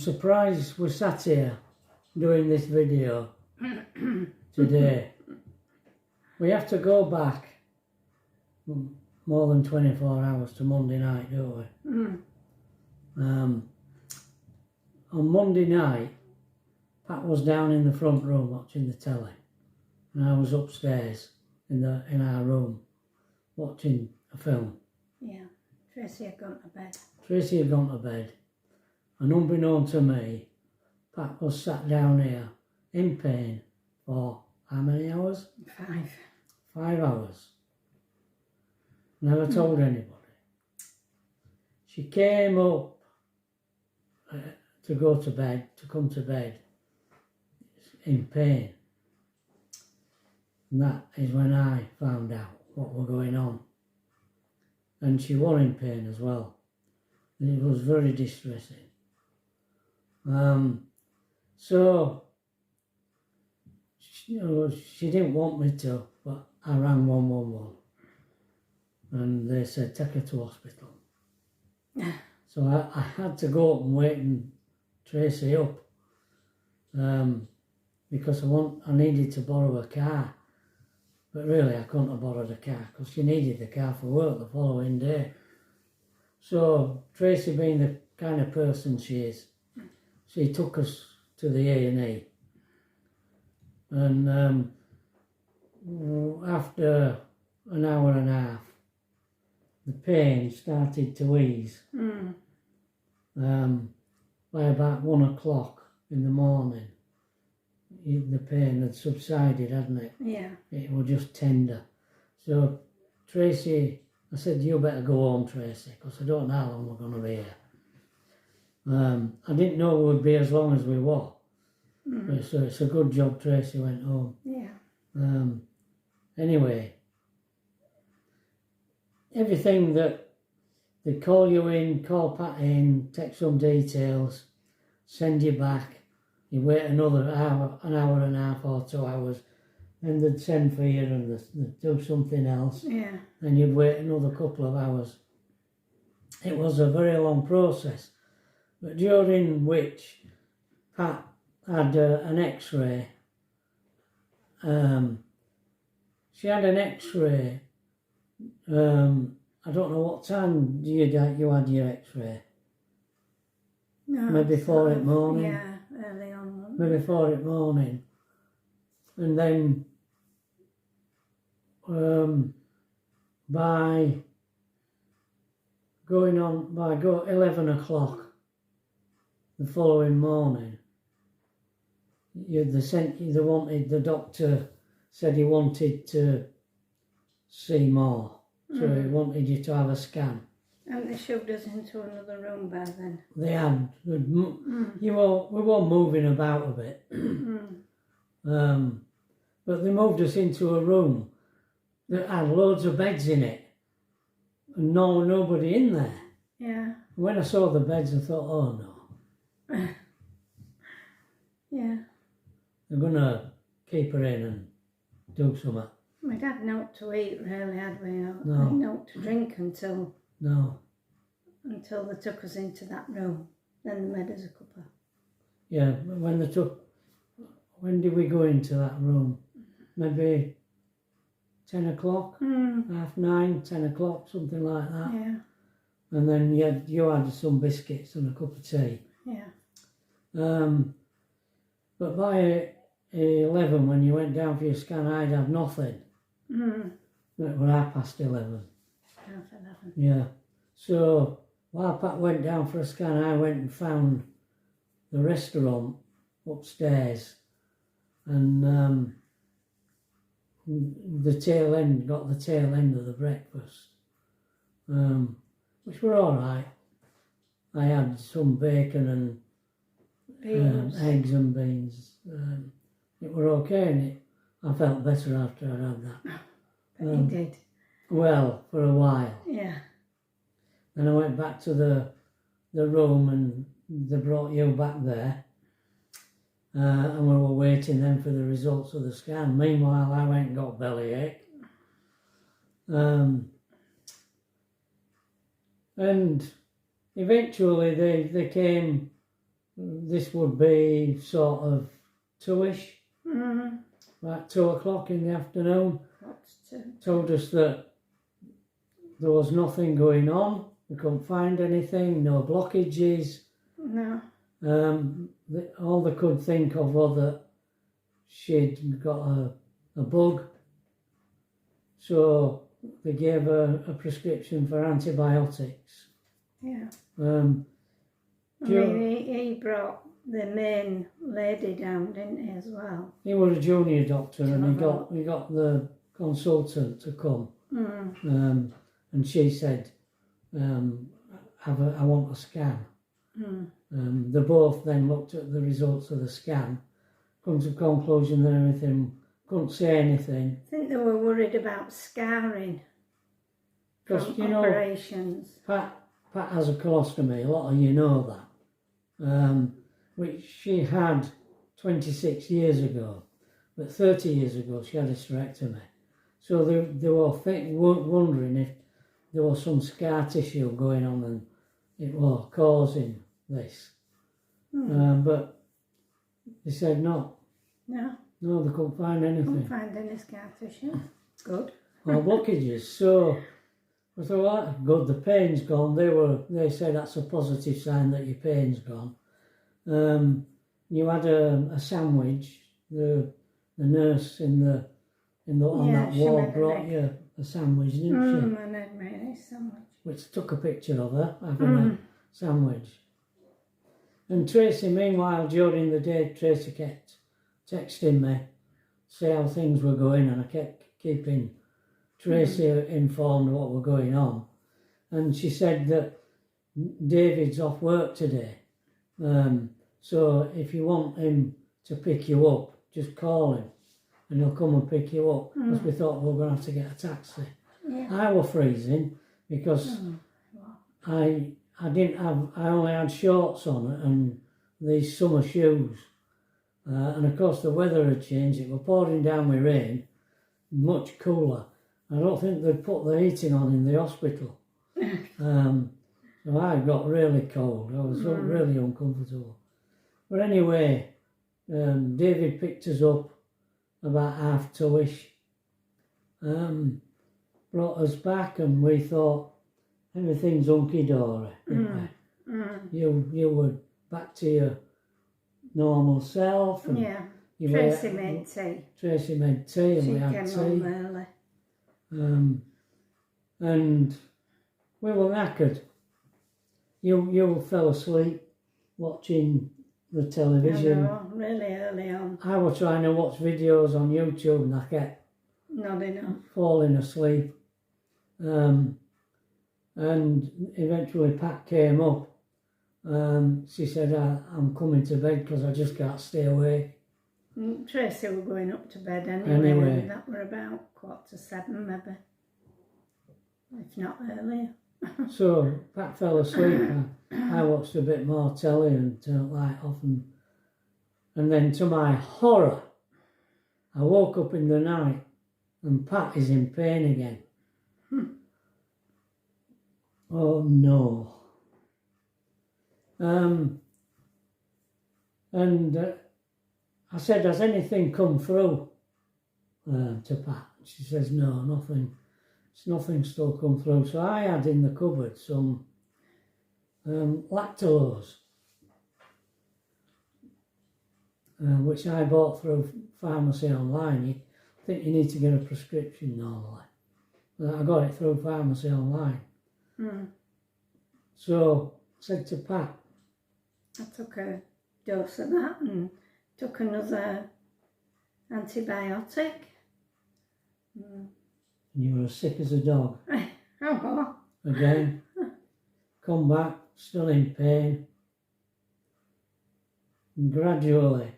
surprised we're sat here doing this video today. We have to go back more than 24 hours to Monday night, don't we? On Monday night, Pat was down in the front room watching the telly, and I was upstairs in our room watching a film. Yeah, Tracy had gone to bed. Tracy had gone to bed, and unbeknown to me, Pat was sat down here in pain for how many hours? 5. 5 hours. Never told anybody. She came up to go to bed, to come to bed, in pain. And that is when I found out what was going on. And she was in pain as well. And it was very distressing. So, she didn't want me to, but I rang 111. And they said, take her to hospital. So I had to go up and wake Tracy up. Because I needed to borrow a car. But really I couldn't have borrowed a car because she needed the car for work the following day. So Tracy, being the kind of person she is, she took us to the A&E. And after an hour and a half, the pain started to ease. By about 1 o'clock in the morning, the pain had subsided, hadn't it? Yeah. It was just tender. So Tracy, I said, you better go home, Tracy, because I don't know how long we're going to be here. I didn't know it would be as long as we were. So it's a good job Tracy went home. Yeah. Anyway, everything that they call you in, call Pat in, take some details, send you back, you wait another hour, an hour and a half or 2 hours, then they'd send for you and they'd do something else. Yeah. Then you'd wait another couple of hours. It was a very long process, but during which Pat had an x-ray. She had an x-ray. I don't know what time you had your x-ray. No, Maybe 4 in the morning. Yeah, early on. Maybe 4 in the morning. And then by 11 o'clock the following morning, the doctor said he wanted to see more. So he wanted you to have a scan. And they shoved us into another room by then. They had. We were moving about a bit. But they moved us into a room that had loads of beds in it. And nobody in there. Yeah. When I saw the beds, I thought, oh no. Yeah. They're going to keep her in and do something. We had naught to eat, really, had we? No. Naught to drink until they took us into that room. Then they made us a cuppa. Yeah, when did we go into that room? Maybe 10 o'clock, 9:30, 10 o'clock, something like that. Yeah. And then you had some biscuits and a cup of tea. Yeah. But by 11, when you went down for your scan, I'd had nothing. It was 11:30. 11. Yeah. So while Pat went down for a scan, I went and found the restaurant upstairs, and got the tail end of the breakfast, which were all right. I had some bacon and eggs and beans. It were okay, and I felt better after I had that. But you did. Well, for a while. Yeah. Then I went back to the room, and they brought you back there. And we were waiting then for the results of the scan. Meanwhile, I went and got bellyache. And eventually they came this would be sort of 2ish, Mm. about 2 o'clock in the afternoon. What's 2? Told us that there was nothing going on. We couldn't find anything, no blockages. No. All they could think of was that she'd got a bug. So they gave her a prescription for antibiotics. Yeah. He brought the main lady down, didn't he, as well? He was a junior doctor, and Trevor. he got the consultant to come. Mm. And she said, I want a scan. Mm. They both then looked at the results of the scan, come to the conclusion that everything, couldn't say anything. I think they were worried about scarring Because, from operations. Pat has a colostomy, a lot of you know that, which she had 26 years ago, but 30 years ago she had a hysterectomy. So they were wondering if there was some scar tissue going on and it was causing this. But they said no. No. No, they couldn't find anything. Couldn't find any scar tissue. Good. Or blockages. So I thought, well, that's good, the pain's gone. They said that's a positive sign that your pain's gone. You had a sandwich. The nurse on that ward brought you a sandwich, didn't she? And I'd made a sandwich. Which took a picture of her having a sandwich. And Tracy, meanwhile, during the day, Tracy kept texting me, say how things were going, and I kept keeping Tracy informed of what were going on. And she said that David's off work today. So if you want him to pick you up, just call him and he'll come and pick you up. Because we thought we were going to have to get a taxi. Yeah. I was freezing because I only had shorts on and these summer shoes. And of course the weather had changed. It was pouring down with rain, much cooler. I don't think they'd put the heating on in the hospital. So I got really cold. I was really uncomfortable. But anyway, David picked us up about 2:30ish, brought us back, and we thought everything's hunky-dory, didn't we? You were back to your normal self. And Tracy made tea. Tracy made tea, and she we had came tea. home early. And we were knackered. You fell asleep watching the television. I know, really early on. I was trying to watch videos on YouTube and I kept Not enough. falling asleep. And eventually Pat came up. She said, I'm coming to bed because I just can't stay awake. Tracy were going up to bed anyway. That were about 7:15 maybe. If not earlier. So Pat fell asleep. I watched a bit more telly and turned the light off. And then to my horror, I woke up in the night and Pat is in pain again. Oh no. I said, has anything come through to Pat? She says, no, nothing. Nothing still come through. So I had in the cupboard some lactose, which I bought through pharmacy online. I think you need to get a prescription normally. I got it through pharmacy online. So I said to Pat, I took a dose of that and took another antibiotic. and you were as sick as a dog. Oh. Again, come back, still in pain. And gradually,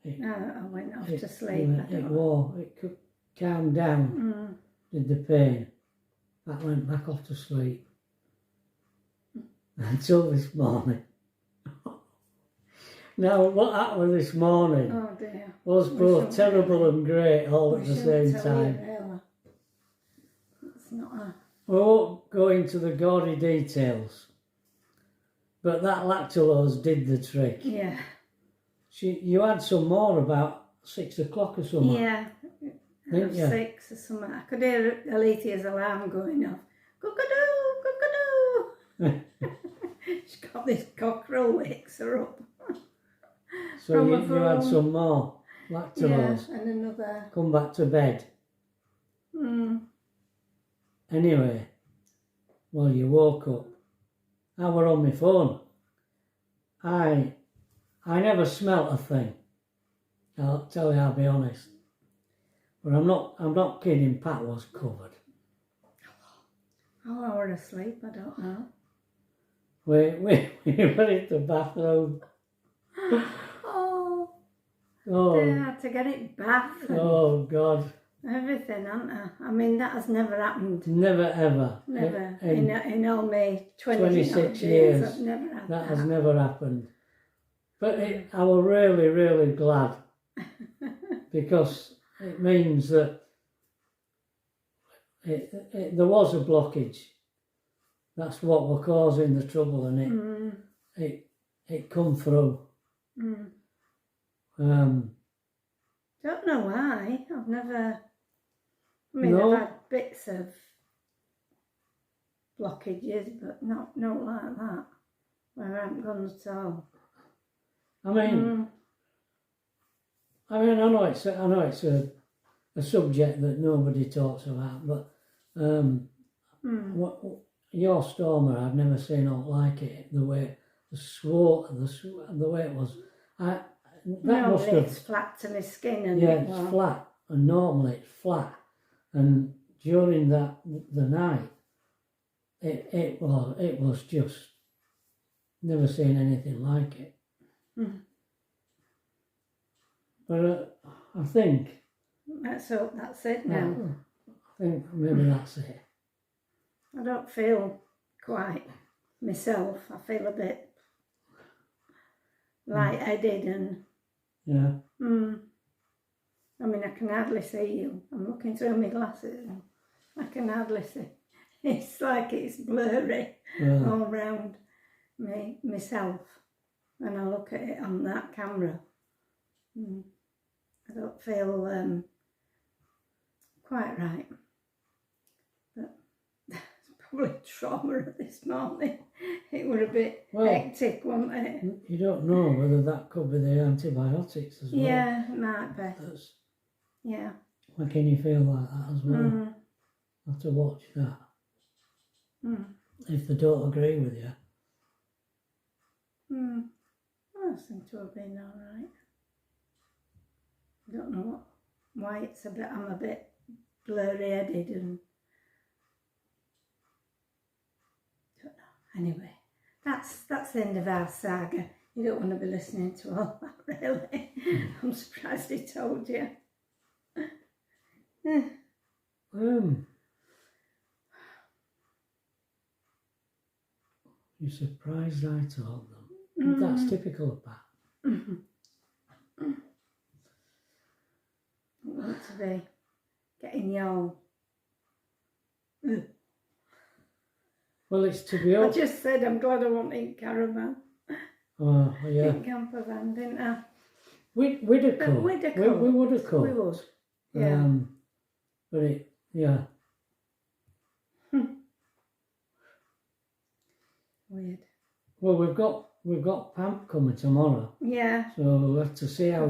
I went off to sleep. It calmed down, did the pain. That went back off to sleep. Until this morning. Now, what happened this morning was both terrible and great all at the same time. It's not a... We won't go into the gaudy details, But that lactulose did the trick. Yeah. You had some more about 6 o'clock or something. Yeah. Didn't you? 6 or something. I could hear Alethea's alarm going off. Cock-a-doo, cock-a-doo. She's got this cockerel wakes her up. So you had some more lactulose. Yeah, and another. Come back to bed. Anyway, well, you woke up. I were on my phone. I never smelt a thing. I'll tell you, I'll be honest. But I'm not kidding, Pat was covered. Oh, I were asleep, I don't know. We were in the bathroom. They had to get it bathed. Oh, God. Everything, haven't they? I mean, that has never happened. Never, ever. Never. In all my 26 years, I've never had that has never happened. But I was really, really glad. Because it means that there was a blockage. That's what was causing the trouble, and it come through. Don't know why. I've never. I mean, No. I've had bits of blockages, but not like that, where I haven't gone at all. I mean, I know it's a subject that nobody talks about, but your stormer, I've never seen out like it. The way the way it was, It's flat to my skin, and it's flat, and normally it's flat, and during the night, it was just never seen anything like it. But I think that's it now. I think maybe that's it. I don't feel quite myself. I feel a bit light-headed and I mean, I can hardly see you. I'm looking through my glasses and I can hardly see. It's like it's blurry all round myself when I look at it on that camera. I don't feel quite right. But it's probably trauma of this morning. It was a bit hectic, wasn't it? You don't know whether that could be the antibiotics as well. Yeah, it might be. Yeah. Making you feel like that as well. Have to watch that. If they don't agree with you. I seem to have been alright. I don't know why I'm a bit blurry-headed and don't know. Anyway, that's the end of our saga. You don't want to be listening to all that, really. I'm surprised he told you. You're surprised I told them. That's typical of Pat. I want to be getting your... Well, it's to be I honest. just said I'm glad I wasn't in caravan. Oh, yeah. In camper van, didn't I? We'd have cooked. We would have cooked. We would. Yeah. But Weird. Well, we've got Pamp coming tomorrow. Yeah. So we'll have to see how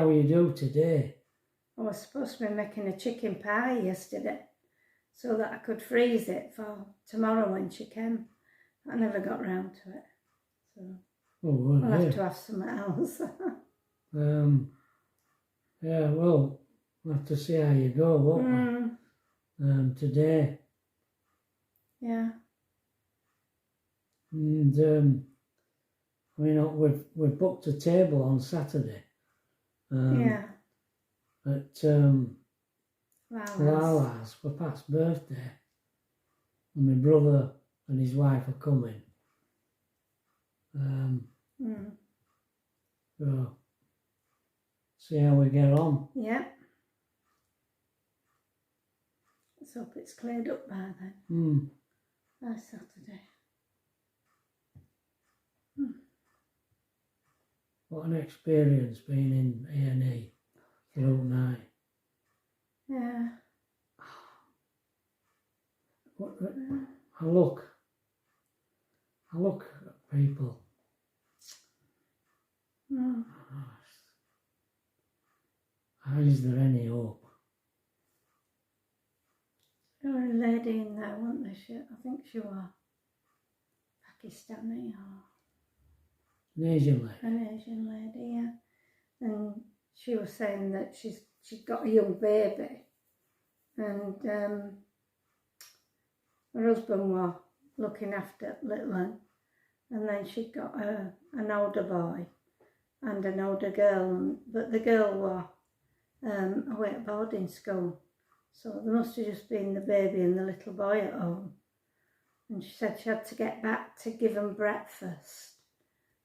you do today. I was supposed to be making a chicken pie yesterday, so that I could freeze it for tomorrow when she came. I never got round to it. So we'll have to have something else. Yeah, well, we'll have to see how you go, won't we? Today. Yeah. And I mean, we've booked a table on Saturday. At Lala's for Pat's birthday, and my brother and his wife are coming. So see how we get on. Yeah. Let's hope it's cleared up by then. By Saturday. What an experience being in A&E through night. Yeah. I look at people. Mm. Is there any hope? There was a lady in there, wasn't there? I think she was Pakistani or An Asian lady? an Asian lady, yeah. And she was saying that she's got a young baby, and her husband was looking after little one, and then she got an older boy and an older girl, but the girl was away at boarding school, so there must have just been the baby and the little boy at home. And she said she had to get back to give them breakfast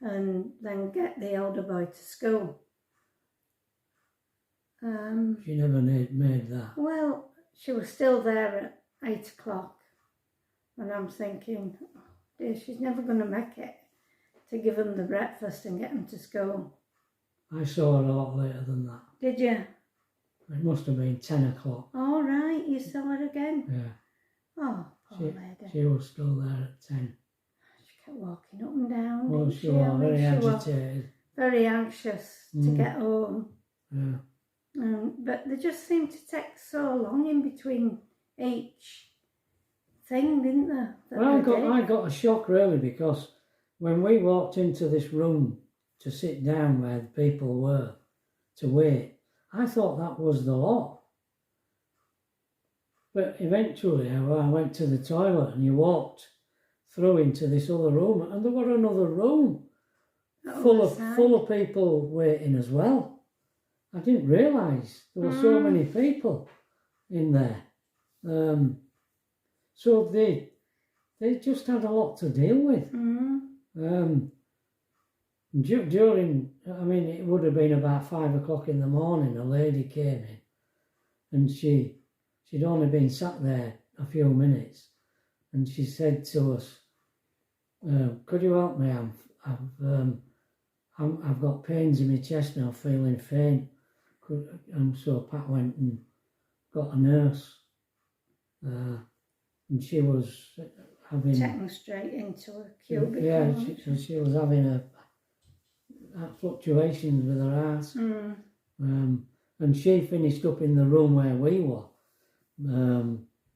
and then get the older boy to school. She never made that. Well, she was still there at 8 o'clock, and I'm thinking, oh dear, she's never going to make it to give them the breakfast and get them to school. I saw her a lot later than that. Did you? It must have been 10 o'clock. All right, you saw her again? Yeah. Oh, poor lady. She was still there at 10. She kept walking up and down. Well, didn't she was very She was agitated. very anxious to get home. Yeah. But they just seemed to take so long in between each thing, didn't they? Well, I got a shock really, because when we walked into this room to sit down where the people were to wait, I thought that was the lot. But eventually I went to the toilet and you walked through into this other room, and there were another room full of people waiting as well. I didn't realise there were so many people in there. So they just had a lot to deal with. During, I mean, it would have been about 5 o'clock in the morning, a lady came in, and she'd only been sat there a few minutes, and she said to us, could you help me? I've got pains in my chest now, feeling faint. And so Pat went and got a nurse, and she was having... Taken straight into a cubicle. Yeah, she was having fluctuations with her heart. And she finished up in the room where we were.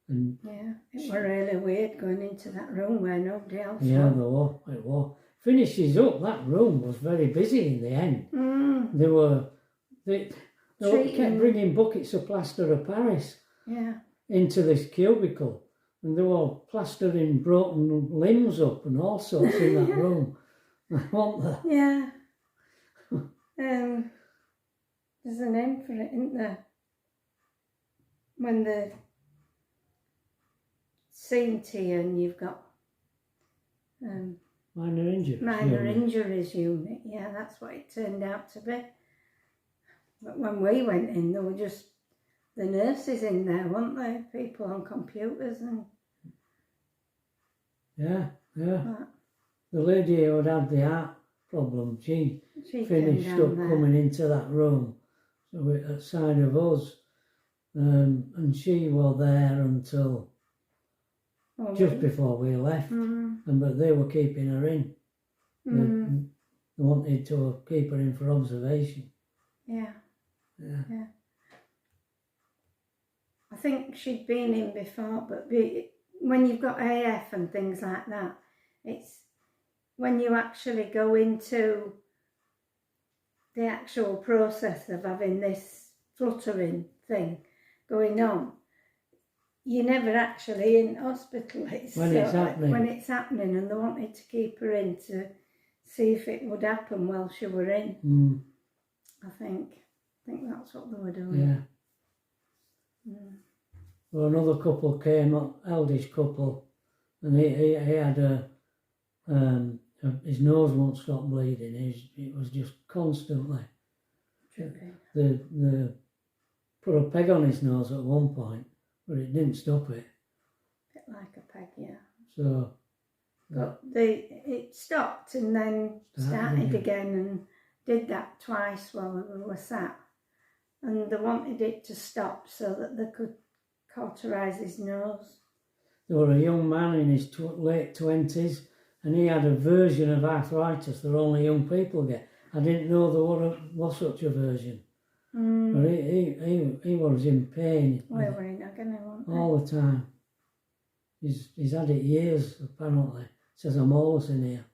And yeah, it was really weird going into that room where nobody else was. Yeah, it was. Finishes up, that room was very busy in the end. They kept bringing buckets of plaster of Paris into this cubicle, and they were plastering broken limbs up and all sorts in that room. Weren't they? Yeah. There's a name for it, isn't there? When they're seen to you and you've got minor injuries. Minor injuries unit, yeah, that's what it turned out to be. But when we went in, there were just the nurses in there, weren't there? People on computers and... Yeah. The lady who had the heart problem, she finished up coming into that room, so outside of us, and she was there until just before we left, but they were keeping her in. They wanted to keep her in for observation. Yeah. I think she'd been in before, but when you've got AF and things like that, it's when you actually go into the actual process of having this fluttering thing going on, you're never actually in hospital. It's when it's happening, and they wanted to keep her in to see if it would happen while she were in. I think that's what they were doing. Yeah. Well, another couple came up, eldest couple, and he had his nose won't stop bleeding. It was just constantly. They put a peg on his nose at one point, but it didn't stop it. Bit like a peg, yeah. So, but it stopped and then started again, and did that twice while we were sat, and they wanted it to stop so that they could cauterise his nose. There were a young man in his late 20s, and he had a version of arthritis that only young people get. I didn't know there was such a version. But he was in pain. We were in agony, weren't we? All the time. He's had it years, apparently. Says I'm always in here.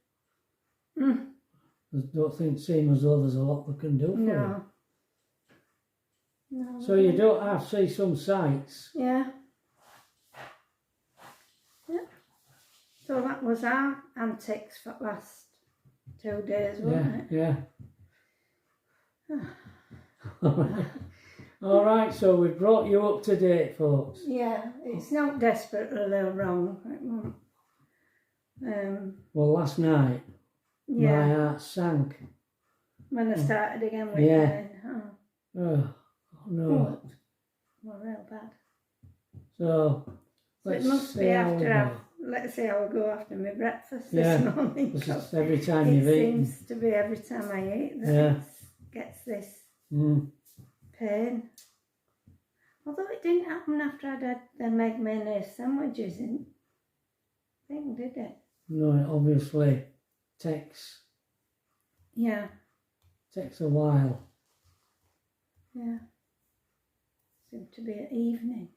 I don't seem as though there's a lot we can do for him. No. So you don't have to see some sights. Yeah. So that was our antics for the last 2 days, wasn't it? Yeah. All right, so we've brought you up to date, folks. Yeah, it's not desperately wrong. Well, last night, my heart sank. When I started again with yeah. pain. Oh, no. Well, real bad. So, It must be after let's see how I go after my breakfast this morning. It's every time you've eaten. It seems to be every time I eat that it gets this pain. Although it didn't happen after I'd had the egg mayonnaise sandwiches in thing, did it? No, it obviously takes a while. Yeah. Seemed to be at evening.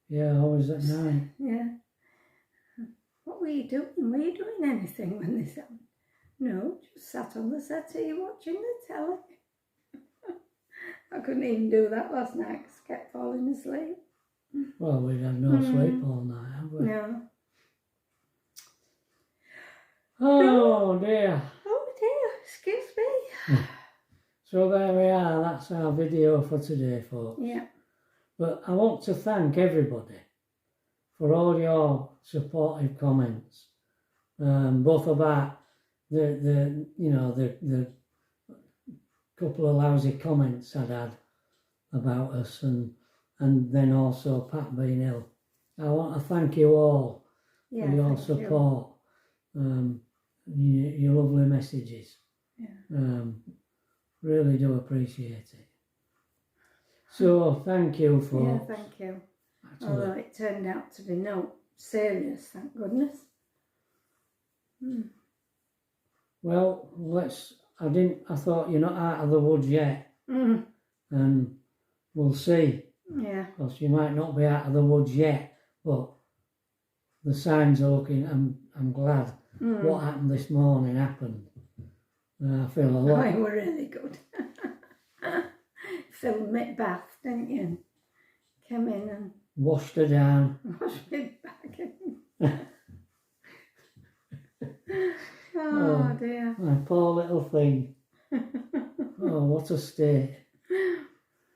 Yeah, always at night. Yeah. What were you doing? Were you doing anything when this happened? No, just sat on the settee watching the telly. I couldn't even do that last night because I kept falling asleep. Well, we'd had no sleep all night, have we? No. Oh dear. Oh dear, excuse me. So there we are, that's our video for today, folks. Yeah. But I want to thank everybody for all your supportive comments, both about the couple of lousy comments I'd had about us, and then also Pat being ill. I want to thank you all for your support, your lovely messages. Yeah. Really do appreciate it. So thank you, folks. Yeah, thank you. Although it turned out to be no serious, thank goodness. Well, I thought you're not out of the woods yet. And we'll see. Yeah. Because you might not be out of the woods yet, but the signs are looking, I'm glad what happened this morning happened. I feel a lot. You were really good. Filled my bath, didn't you? Came in and washed her down. Washed me back in. Oh dear. My poor little thing. Oh, what a state.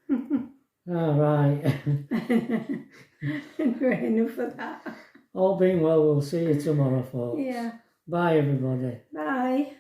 All right. Enough of that. All being well, we'll see you tomorrow, folks. Yeah. Bye, everybody. Bye.